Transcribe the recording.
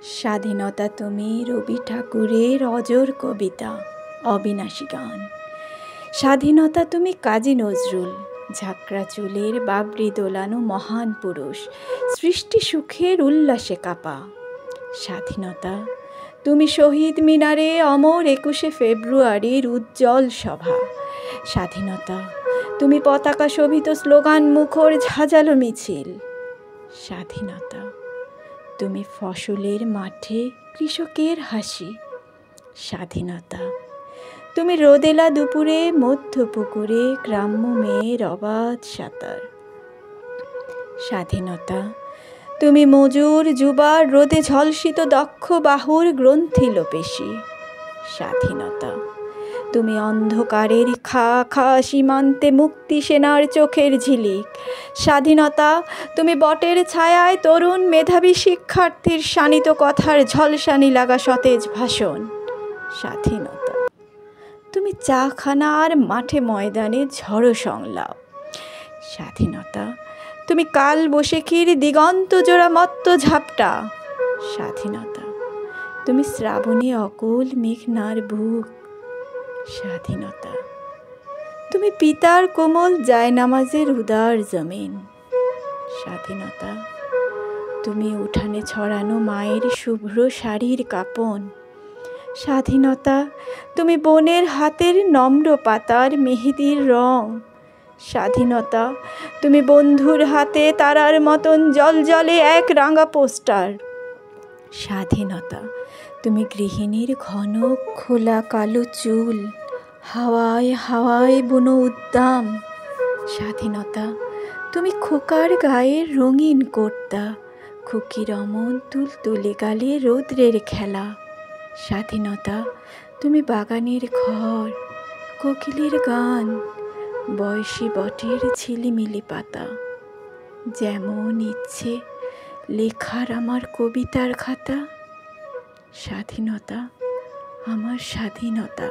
স্বাধীনতা তুমি রবি ঠাকুরের অজর কবিতা, অবিনাশী গান। স্বাধীনতা তুমি কাজী নজরুল, ঝাঁকড়া চুলের বাবরি দোলানো মহান পুরুষ, সৃষ্টি সুখের উল্লাসে কাপা। স্বাধীনতা তুমি শহীদ মিনারে অমর 21শে ফেব্রুয়ারির উজ্জ্বল সভা। স্বাধীনতা তুমি পতাকা শোভিত স্লোগান মুখর ঝাঁঝালো মিছিল। স্বাধীনতা তুমি ফসলের মাঠে কৃষকের হাসি। স্বাধীনতা তুমি রোদেলা দুপুরে মধ্য পুকুরে গ্রাম্য মেয়ের অবাধ সাঁতার। স্বাধীনতা তুমি মজুর যুবার রোদে ঝলসিত দক্ষ বাহুর গ্রন্থিলোপেশী। স্বাধীনতা তুমি অন্ধকারের খা খা সীমান্তে মুক্তি সেনার চোখের ঝিলিক। স্বাধীনতা তুমি বটের ছায়ায় তরুণ মেধাবী শিক্ষার্থীর শানিত কথার ঝলসানি লাগা সতেজ ভাষণ। স্বাধীনতা তুমি চাখানা আর মাঠে ময়দানে ঝড়ো সংলাপ। স্বাধীনতা তুমি কাল বৈশাখীর দিগন্ত জোড়া মত্ত ঝাপটা। স্বাধীনতা তুমি শ্রাবণী অকুল মেঘনার বুক। স্বাধীনতা তুমি পিতার কোমল জায়নামাজের উদার জমিন। স্বাধীনতা তুমি উঠানে ছড়ানো মায়ের শুভ্র শাড়ির কাপন। স্বাধীনতা তুমি বোনের হাতের নম্র পাতার মেহেদির রং। স্বাধীনতা তুমি বন্ধুর হাতে তারার মতন জলজলে এক রাঙা পোস্টার। স্বাধীনতা তুমি গৃহিণীর ঘন খোলা কালো চুল, হাওয়ায় হাওয়ায় বুনো উদ্দাম। স্বাধীনতা তুমি খোকার গায়ের রঙিন কর্তা, খুকির অমন তুলতুলে গালে রৌদ্রের খেলা। স্বাধীনতা তুমি বাগানের ঘর, কোকিলের গান, বয়সী বটের ঝিলিমিলি পাতা। যেমন ইচ্ছে লেখার আমার কবিতার খাতা। স্বাধীনতা আমার স্বাধীনতা।